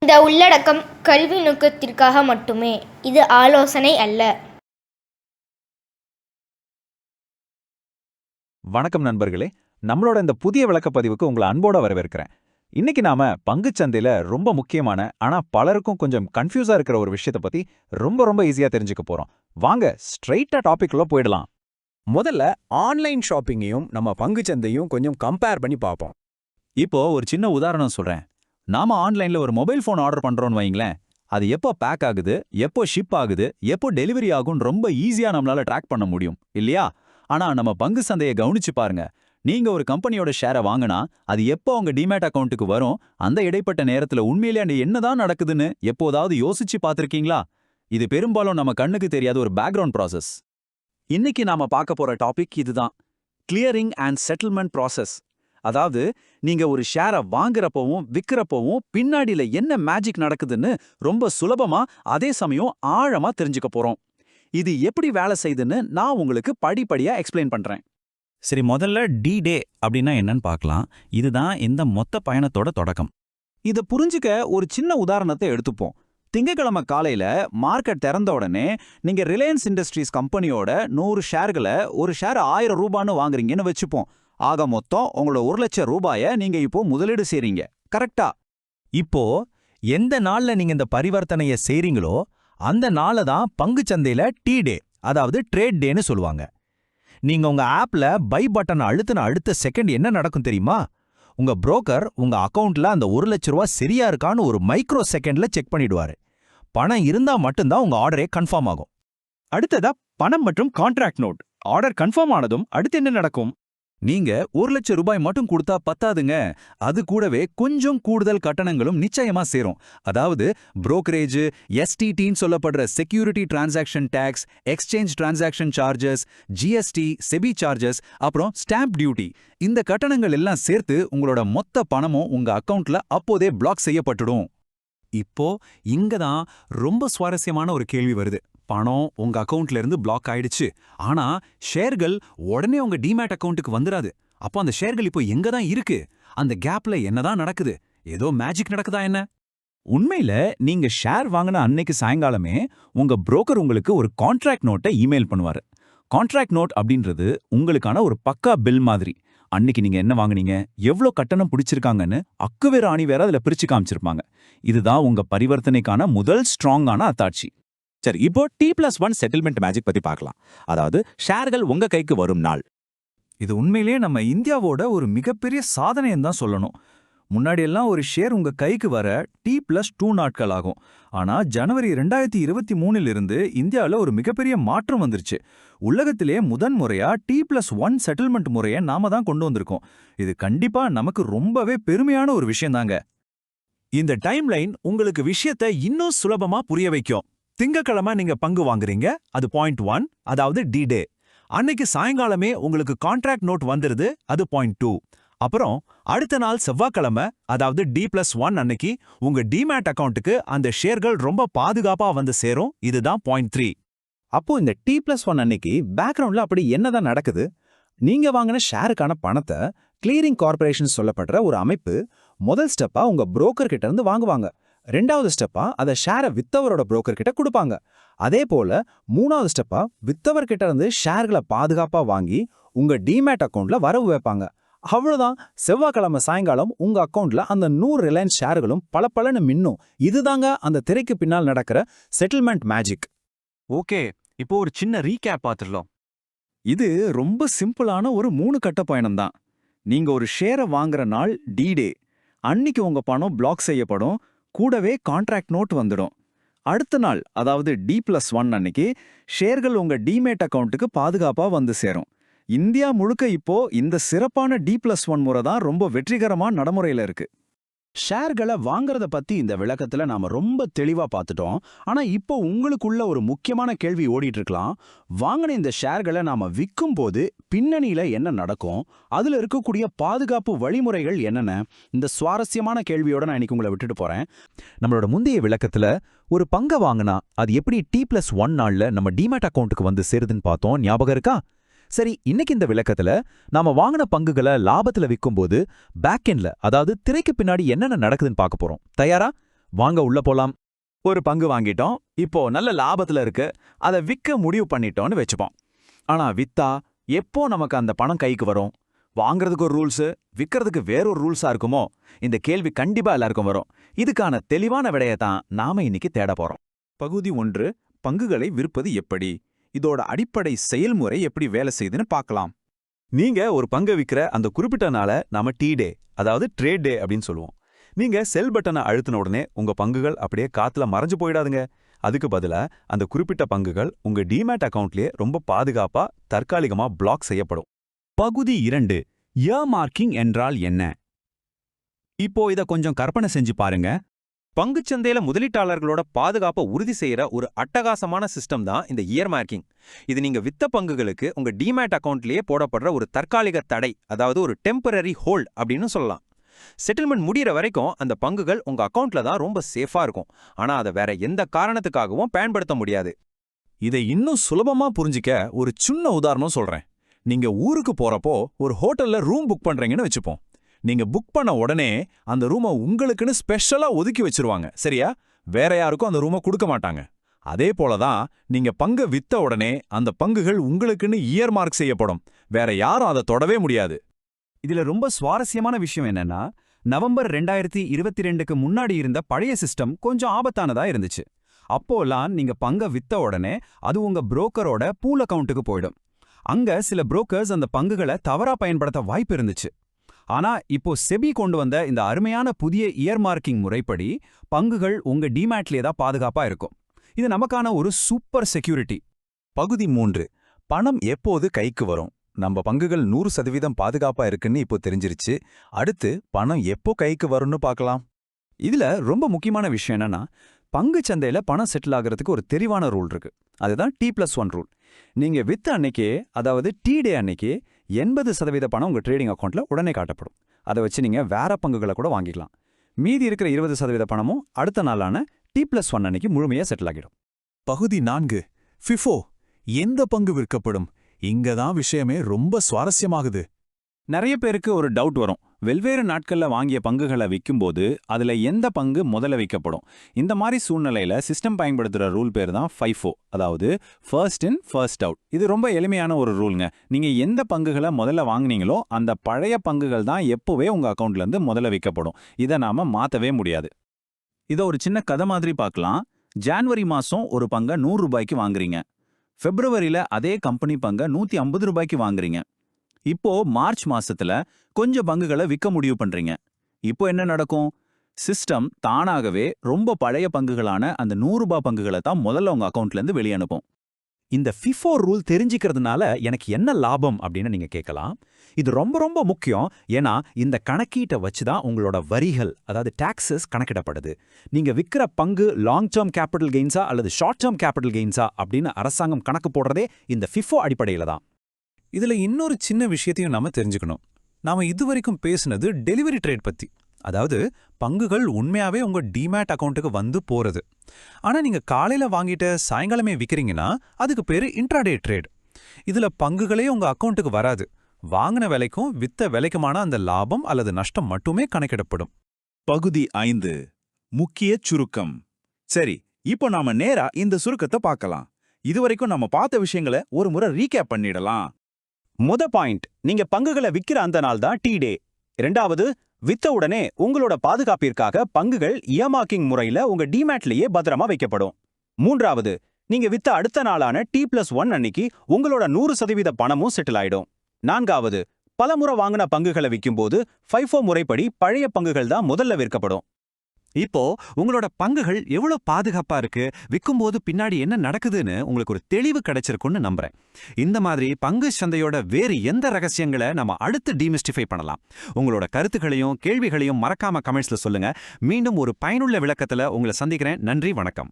இந்த உள்ளடக்கம் கல்வி நோக்கத்திற்காக மட்டுமே. இது ஆலோசனை அல்ல. வணக்கம் நண்பர்களே, நம்மளோட இந்த புதிய விளக்கப்பதிவுக்கு உங்களை அன்போட வரவேற்கிறேன். இன்னைக்கு நாம பங்குச்சந்தையில ரொம்ப முக்கியமான ஆனா பலருக்கும் கொஞ்சம் கன்ஃபியூஸா இருக்கிற ஒரு விஷயத்தை பத்தி ரொம்ப ஈஸியா தெரிஞ்சுக்க போறோம். வாங்க ஸ்ட்ரெயிட்டா டாபிக் உள்ள போயிடலாம். முதல்ல ஆன்லைன் ஷாப்பிங்கையும் நம்ம பங்குச்சந்தையும் கொஞ்சம் கம்பேர் பண்ணி பார்ப்போம். இப்போ ஒரு சின்ன உதாரணம் சொல்றேன். நாம ஆன்லைன்ல ஒரு மொபைல் ஃபோன் ஆர்டர் பண்றோம்னு வைங்களேன். அது எப்போ பேக் ஆகுது, எப்போ ஷிப் ஆகுது, எப்போ டெலிவரி ஆகும்னு ரொம்ப ஈஸியா நம்மளால ட்ராக் பண்ண முடியும் இல்லையா? ஆனா நம்ம பங்கு சந்தையை கவனிச்சு பாருங்க. நீங்க ஒரு கம்பெனியோட ஷேரை வாங்கினா அது எப்போ உங்க டிமேட் அக்கவுண்ட்டுக்கு வரும், அந்த இடைப்பட்ட நேரத்துல உண்மையிலே அங்க என்னதான் நடக்குதுன்னு எப்போதாவது யோசிச்சு பார்த்திருக்கீங்களா? இது பெரும்பாலும் நம்ம கண்ணுக்கு தெரியாத ஒரு பேக்ரவுண்ட் ப்ராசஸ். இன்னைக்கு நாம பார்க்க போற டாபிக் இதுதான், கிளியரிங் அண்ட் செட்டில்மெண்ட் ப்ராசஸ். அதாவது நீங்க ஒரு ஷேரை வாங்குறப்பவும் விக்கிறப்பவும் பின்னாடியில என்ன மேஜிக் நடக்குதுன்னு ரொம்ப சுலபமா அதே சமயம் ஆழமா தெரிஞ்சுக்க போறோம். இது எப்படி வேலை செய்யுதுன்னு நான் உங்களுக்கு படிப்படியா எக்ஸ்பிளைன் பண்றேன். சரி, முதல்ல D-Day அப்படின்னா என்னன்னு பார்க்கலாம். இதுதான் இந்த மொத்த பயணத்தோட தொடக்கம். இத புரிஞ்சுக்க ஒரு சின்ன உதாரணத்தை எடுத்துப்போம். திங்கக்கிழமை காலையில மார்க்கெட் திறந்த உடனே நீங்க ரிலையன்ஸ் இண்டஸ்ட்ரீஸ் கம்பெனியோட 100 ஷேர்களை ஒரு ஷேர் 1000 ரூபான்னு வாங்குறீங்கன்னு வச்சுப்போம். ஆக மொத்தம் உங்களோட 1 லட்சம் ரூபாயை நீங்க இப்போ முதலீடு செய்றீங்க. கரெக்டா? இப்போ எந்த நாள்ல நீங்க இந்த பரிவர்த்தனையை செய்றீங்களோ அந்த நாளை தான் பங்குச்சந்தையில T-Day, அதாவது ட்ரேட் டேன்னு சொல்லுவாங்க. நீங்க உங்க ஆப்ல பை பட்டனை அழுத்தின அடுத்த செகண்ட் என்ன நடக்கும் தெரியுமா? உங்க புரோக்கர் உங்க அக்கவுண்ட்ல அந்த 1 லட்ச ரூபா சரியா இருக்கான்னு ஒரு மைக்ரோ செகண்ட்ல செக் பண்ணிடுவாரு. பணம் இருந்தா மட்டும்தான் உங்க ஆர்டரே கன்ஃபார்ம் ஆகும். அடுத்ததா பணம் மற்றும் கான்ட்ராக்ட் நோட். ஆர்டர் கன்ஃபார்ம் ஆனதும் அடுத்து என்ன நடக்கும்? நீங்க 1 லட்சம் ரூபாய் மட்டும் கொடுத்தா பத்தாதுங்க. அது கூடவே கொஞ்சம் கூடுதல் கட்டணங்களும் நிச்சயமா சேரும். அதாவது புரோக்கரேஜ், STTன்னு சொல்லப்படுற security transaction tax, exchange transaction charges, GST, SEBI charges, அப்புறம் ஸ்டாம்ப் டியூட்டி. இந்த கட்டணங்கள் எல்லாம் சேர்த்து உங்களோட மொத்த பணமும் உங்க அக்கவுண்ட்ல அப்போதே பிளாக் செய்யப்பட்டுடும். இப்போ இங்க தான் ரொம்ப சுவாரஸ்யமான ஒரு கேள்வி வருது. பணம் உங்க அக்கவுண்ட்ல இருந்து பிளாக் ஆயிடுச்சு, ஆனா ஷேர்கள் உடனே உங்க டிமேட் அக்கவுண்ட்டுக்கு வந்துராது. அப்போ அந்த ஷேர்கள் இப்போ எங்க தான் இருக்கு? அந்த கேப்ல என்னதான் நடக்குது? ஏதோ மேஜிக் நடக்குதா என்ன? உண்மையில நீங்க ஷேர் வாங்கின அன்னைக்கு சாயங்காலமே உங்க புரோக்கர் உங்களுக்கு ஒரு கான்ட்ராக்ட் நோட்டை இமெயில் பண்ணுவாரு. கான்ட்ராக்ட் நோட் அப்படின்றது உங்களுக்கான ஒரு பக்கா பில் மாதிரி. அன்னைக்கு நீங்க என்ன வாங்குனீங்க, எவ்வளோ கட்டணம் பிடிச்சிருக்காங்கன்னு அக்குவேற ஆணி வேற அதுல பிரிச்சு காமிச்சிருப்பாங்க. இதுதான் உங்க பரிவர்த்தனைக்கான முதல் ஸ்ட்ராங்கான அத்தாட்சி. சரி, இப்போ T+1 செட்டில்மெண்ட் மேஜிக் பத்தி பார்க்கலாம். அதாவது ஷேர்கள் உங்க கைக்கு வரும் நாள். இது உண்மையிலேயே நம்ம இந்தியாவோட ஒரு மிகப்பெரிய சாதனைன்னு தான் சொல்லணும். முன்னாடியெல்லாம் ஒரு ஷேர் உங்க கைக்கு வர T+2 நாட்கள் ஆகும். ஆனா ஜனவரி 2023 இருந்து இந்தியாவில் ஒரு மிகப்பெரிய மாற்றம் வந்துருச்சு. உலகத்திலே முதன்முறையா T+1 செட்டில்மெண்ட் முறையை நாம தான் கொண்டு வந்திருக்கோம். இது கண்டிப்பா நமக்கு ரொம்பவே பெருமையான ஒரு விஷயம் தாங்க. இந்த டைம்லைன் உங்களுக்கு விஷயத்தை இன்னும் சுலபமா புரிய வைக்கும். திங்கக்கிழமை நீங்க பங்கு வாங்குறீங்க, அது பாயிண்ட் 1, அதாவது D-Day. அன்னைக்கு சாயங்காலமே உங்களுக்கு கான்ட்ராக்ட் நோட் வந்துருது, அது பாயிண்ட் 2. அப்புறம் அடுத்த நாள் செவ்வாய்க்கிழமை, அதாவது D+1 அன்னைக்கு உங்க டிமேட் அக்கவுண்ட்டுக்கு அந்த ஷேர்கள் ரொம்ப பாதுகாப்பா வந்து சேரும், இதுதான் பாயிண்ட் 3. அப்போ இந்த T+1 அன்னைக்கு பேக்ரவுண்ட்ல அப்படி என்னதான் நடக்குது? நீங்க வாங்கின ஷேருக்கான பணத்தை கிளியரிங் கார்ப்பரேஷன் சொல்லப்படுற ஒரு அமைப்பு முதல் ஸ்டெப்பா உங்க புரோக்கர் கிட்ட இருந்து வாங்குவாங்க. 2வது ஸ்டெப்பா அதை ஷேரை வித்தவரோட புரோக்கர் கிட்ட கொடுப்பாங்க. அதே போல 3வது ஸ்டெப்பா வித்தவர் கிட்ட இருந்து ஷேர்களை பாதுகாப்பா வாங்கி உங்க டிமேட் அக்கவுண்ட்ல வரவு வைப்பாங்க. அவ்வளவுதான், செவ்வாய்க்கிழமை சாயங்காலம் உங்க அக்கவுண்ட்ல அந்த 100 ரிலையன்ஸ் ஷேர்களும் பளபளன்னு மின்னும். இதுதாங்க அந்த திரைக்கு பின்னால் நடக்கிற செட்டில்மெண்ட் மேஜிக். ஓகே, இப்போ ஒரு சின்ன ரீகேப் பார்த்துடலாம். இது ரொம்ப சிம்பிளான ஒரு 3 கட்ட பயணம் தான். நீங்க ஒரு ஷேரை வாங்குற நாள் D-Day. அன்னைக்கு உங்க பணம் பிளாக் செய்யப்படும், கூடவே கான்ட்ராக்ட் நோட் வந்துடும். அடுத்த நாள், அதாவது D+1 அன்னைக்கு ஷேர்கள் உங்க டிமேட் அக்கவுண்ட்டுக்கு பாதுகாப்பா வந்து சேரும். இந்தியா முழுக்க இப்போ இந்த சிறப்பான D+1 முறை தான் ரொம்ப வெற்றிகரமா நடைமுறையில இருக்கு. ஷேர்களை வாங்குறத பத்தி இந்த விளக்கத்துல நாம ரொம்ப தெளிவா பார்த்துட்டோம். ஆனா இப்போ உங்களுக்குள்ள ஒரு முக்கியமான கேள்வி ஓடிட்டு இருக்கலாம். வாங்கின இந்த ஷேர்களை நாம விற்கும் போது பின்னணியில என்ன நடக்கும், அதுல இருக்கக்கூடிய பாதுகாப்பு வழிமுறைகள் என்னென்ன? இந்த சுவாரஸ்யமான கேள்வியோட நான் இன்னைக்கு உங்களை விட்டுட்டு போறேன். நம்மளோட முந்தைய விளக்கத்துல ஒரு பங்கை வாங்கினா அது எப்படி T+1 நாள்ல நம்ம டிமேட் அக்கவுண்ட்டுக்கு வந்து சேருதுன்னு பார்த்தோம், ஞாபகம் இருக்கா? சரி, இன்னைக்கு இந்த விளக்கத்துல நாம வாங்கின பங்குகளை லாபத்துல விற்கும்போது பேக்கெண்ட்ல, அதாவது திரைக்கு பின்னாடி என்னென்ன நடக்குதுன்னு பார்க்க போறோம். தயாரா? வாங்க உள்ள போலாம். ஒரு பங்கு வாங்கிட்டோம், இப்போ நல்ல லாபத்துல இருக்கு, அதை விற்க முடிவு பண்ணிட்டோம்னு வச்சுப்போம். ஆனா வித்தா எப்போ நமக்கு அந்த பணம் கைக்கு வரும்? வாங்குறதுக்கு ஒரு ரூல்ஸு, விற்கிறதுக்கு வேறொரு ரூல்ஸா இருக்குமோ? இந்த கேள்வி கண்டிப்பா எல்லாருக்கும் வரும். இதுக்கான தெளிவான விடையை தான் நாம இன்னைக்கு தேட போறோம். பகுதி 1, பங்குகளை விற்பது எப்படி? இதோட அடிப்படை செயல்முறை எப்படி வேலை செய்யுதுன்னு பார்க்கலாம். நீங்க ஒரு பங்கை விற்கிற அந்த குறிப்பிட்ட நாளை நாம டீ டே, அதாவது ட்ரேட் டே அப்படின்னு சொல்லுவோம். நீங்க செல் பட்டனை அழுத்தின உடனே உங்க பங்குகள் அப்படியே காத்துல மறைஞ்சு போயிடாதுங்க. அதுக்கு பதிலா அந்த குறிப்பிட்ட பங்குகள் உங்க டிமேட் அக்கவுண்ட்லயே ரொம்ப பாதுகாப்பா தற்காலிகமா பிளாக் செய்யப்படும். பகுதி 2, இயர் மார்க்கிங் என்றால் என்ன? இப்போ இத கொஞ்சம் கற்பனை செஞ்சு பாருங்க. பங்குச்சந்தையில முதலீட்டாளர்களோட பாதுகாப்பை உறுதி செய்யற ஒரு அட்டகாசமான சிஸ்டம் தான் இந்த இயர் மார்க்கிங். இது நீங்க வித்த பங்குகளுக்கு உங்க டிமேட் அக்கவுண்ட்லயே போடப்படுற ஒரு தற்காலிக தடை, அதாவது ஒரு டெம்பரரி ஹோல்ட் அப்படின்னு சொல்லலாம். செட்டில்மெண்ட் முடியற வரைக்கும் அந்த பங்குகள் உங்க அக்கவுண்ட்ல தான் ரொம்ப சேஃபா இருக்கும். ஆனா அதை வேற எந்த காரணத்துக்காகவும் பயன்படுத்த முடியாது. இதை இன்னும் சுலபமா புரிஞ்சிக்க ஒரு சின்ன உதாரணம் சொல்றேன். நீங்க ஊருக்கு போறப்போ ஒரு ஹோட்டல்ல ரூம் புக் பண்றீங்கன்னு வச்சுப்போம். நீங்க புக் பண்ண உடனே அந்த ரூமை உங்களுக்குன்னு ஸ்பெஷலா ஒதுக்கி வச்சிருவாங்க, சரியா? வேற யாருக்கும் அந்த ரூமை கொடுக்க மாட்டாங்க. அதே போலதான் நீங்க பங்கை வித்த உடனே அந்த பங்குகள் உங்களுக்குன்னு இயர் மார்க் செய்யப்படும். வேற யாரும் அதை தொடவே முடியாது. இதுல ரொம்ப சுவாரஸ்யமான விஷயம் என்னன்னா, நவம்பர் 2022க்கு முன்னாடி இருந்த பழைய சிஸ்டம் கொஞ்சம் ஆபத்தானதா இருந்துச்சு. அப்போலாம் நீங்க பங்க வித்த உடனே அது உங்க புரோக்கரோட பூல் அக்கவுண்ட்டுக்கு போயிடும். அங்க சில புரோக்கர்ஸ் அந்த பங்குகளை தவறா பயன்படுத்த வாய்ப்பு இருந்துச்சு. ஆனா இப்போ செபி கொண்டு வந்த இந்த அருமையான புதிய இயர் மார்க்கிங் முறைப்படி பங்குகள் உங்க டிமேட்லயே தான் பாதுகாப்பா இருக்கும். இது நமக்கான ஒரு சூப்பர் செக்யூரிட்டி. பகுதி 3, பணம் எப்போது கைக்கு வரும்? நம்ம பங்குகள் 100% பாதுகாப்பா இருக்குன்னு இப்போ தெரிஞ்சிருச்சு. அடுத்து பணம் எப்போ கைக்கு வரும்னு பார்க்கலாம். இதுல ரொம்ப முக்கியமான விஷயம் என்னன்னா, பங்கு சந்தையில பணம் செட்டில் ஆகிறதுக்கு ஒரு தெளிவான ரூல் இருக்கு. அதுதான் T+1 ரூல். நீங்க வித்த அன்னைக்கே, அதாவது டீ டே அன்னைக்கு 80% பணம் உங்க ட்ரேடிங் அக்கௌண்ட்ல உடனே காட்டப்படும். அதை வச்சு நீங்க வேற பங்குகளை கூட வாங்கிக்கலாம். மீதி இருக்கிற 20% பணமும் அடுத்த நாளான T+1 அன்னைக்கு முழுமையா செட்டில் ஆகிடும். பகுதி 4, ஃபிஃபோ. எந்த பங்கு விற்கப்படும்? இங்கதான் விஷயமே ரொம்ப சுவாரஸ்யமாகுது. நிறைய பேருக்கு ஒரு டவுட் வரும். வெவ்வேறு நாட்கள்ல வாங்கிய பங்குகளை விற்கும்போது அதுல எந்த பங்கு முதல்ல விற்கப்படும்? இந்த மாதிரி சூழ்நிலையில சிஸ்டம் பயன்படுத்துற ரூல் பேர் தான் FIFO, அதாவது ஃபர்ஸ்ட் இன் ஃபர்ஸ்ட் அவுட். இது ரொம்ப எளிமையான ஒரு ரூல்ங்க. நீங்க எந்த பங்குகளை முதல்ல வாங்குனீங்களோ அந்த பழைய பங்குகள் தான் எப்பவே உங்க அக்கவுண்ட்ல இருந்து முதல்ல விற்கப்படும். இதை நாம மாத்தவே முடியாது. இதை ஒரு சின்ன கதை மாதிரி பார்க்கலாம். ஜான்வரி மாசம் ஒரு பங்கை 100 ரூபாய்க்கு வாங்குறீங்க. பிப்ரவரியில அதே கம்பெனி பங்கை 150 ரூபாய்க்கு வாங்குறீங்க. இப்போ மார்ச் மாசத்துல கொஞ்சம் பங்குகளை விற்க முடிவு பண்றீங்க. இப்போ என்ன நடக்கும்? சிஸ்டம் தானாகவே ரொம்ப பழைய பங்குகளான அந்த 100 ரூபாய் பங்குகளை தான் முதல்ல உங்க அக்கவுண்ட்ல இருந்து வெளியே அனுப்பும். இந்த ஃபிஃபோ ரூல் தெரிஞ்சுக்கிறதுனால எனக்கு என்ன லாபம் அப்படின்னு நீங்க கேட்கலாம். இது ரொம்ப ரொம்ப முக்கியம். ஏன்னா இந்த கணக்கீட்டை வச்சுதான் உங்களோட வரிகள், அதாவது டாக்ஸஸ் கணக்கிடப்படுது. நீங்க விற்கிற பங்கு லாங் டேர்ம் கேபிட்டல் கெயின்ஸா அல்லது ஷார்ட் டேர்ம் கேபிட்டல் கெயின்ஸா அப்படின்னு அரசாங்கம் கணக்கு போடுறதே இந்த ஃபிஃபோ அடிப்படையில தான். இதுல இன்னொரு சின்ன விஷயத்தையும் நாம தெரிஞ்சுக்கணும். நாம இதுவரைக்கும் பேசுனது டெலிவரி ட்ரேட் பத்தி, அதாவது பங்குகள் உண்மையாவே உங்க டிமேட் அக்கவுண்ட்டுக்கு வந்து போறது. ஆனா நீங்க காலையில வாங்கிட்டு சாயங்காலமே விக்கிறீங்கன்னா அதுக்கு பேரு இன்ட்ராடே ட்ரேட். இதுல பங்குகளே உங்க அக்கவுண்ட்டுக்கு வராது. வாங்கின விலைக்கும் வித்த விலைக்குமான அந்த லாபம் அல்லது நஷ்டம் மட்டுமே கணக்கிடப்படும். பகுதி 5, முக்கிய சுருக்கம். சரி, இப்போ நாம நேரா இந்த சுருக்கத்தை பார்க்கலாம். இதுவரைக்கும் நம்ம பார்த்த விஷயங்களை ஒரு முறை ரீகேப் பண்ணிடலாம். பாயிண்ட், நீங்க பங்குகளை விக்கிற அந்த நாள் தான் டீ டே. இரண்டாவது, வித்த உடனே உங்களோட பாதுகாப்பிற்காக பங்குகள் இயர்மார்க்கிங் முறையில உங்க டிமேட்லயே பத்திரமா வைக்கப்படும். மூன்றாவது, நீங்க வித்த அடுத்த நாளான T+1 அன்னைக்கு உங்களோட 100% பணமும் செட்டில் ஆயிடும். நான்காவது, பலமுறை வாங்கின பங்குகளை விற்கும்போது FIFO முறைப்படி பழைய பங்குகள் தான் முதல்ல விற்கப்படும். இப்போ உங்களோட பங்குகள் எவ்வளவு பாதுகாப்பா இருக்கு, விற்கும்போது பின்னாடி என்ன நடக்குதுன்னு உங்களுக்கு ஒரு தெளிவு கிடைச்சிருக்கும்னு நம்புறேன். இந்த மாதிரி பங்கு சந்தையோட வேறு எந்த ரகசியங்களை நம்ம அடுத்து டீமிஸ்டிஃபை பண்ணலாம்? உங்களோட கருத்துக்களையும் கேள்விகளையும் மறக்காம கமெண்ட்ஸ்ல சொல்லுங்க. மீண்டும் ஒரு பயனுள்ள விளக்கத்துல உங்களை சந்திக்கிறேன். நன்றி, வணக்கம்.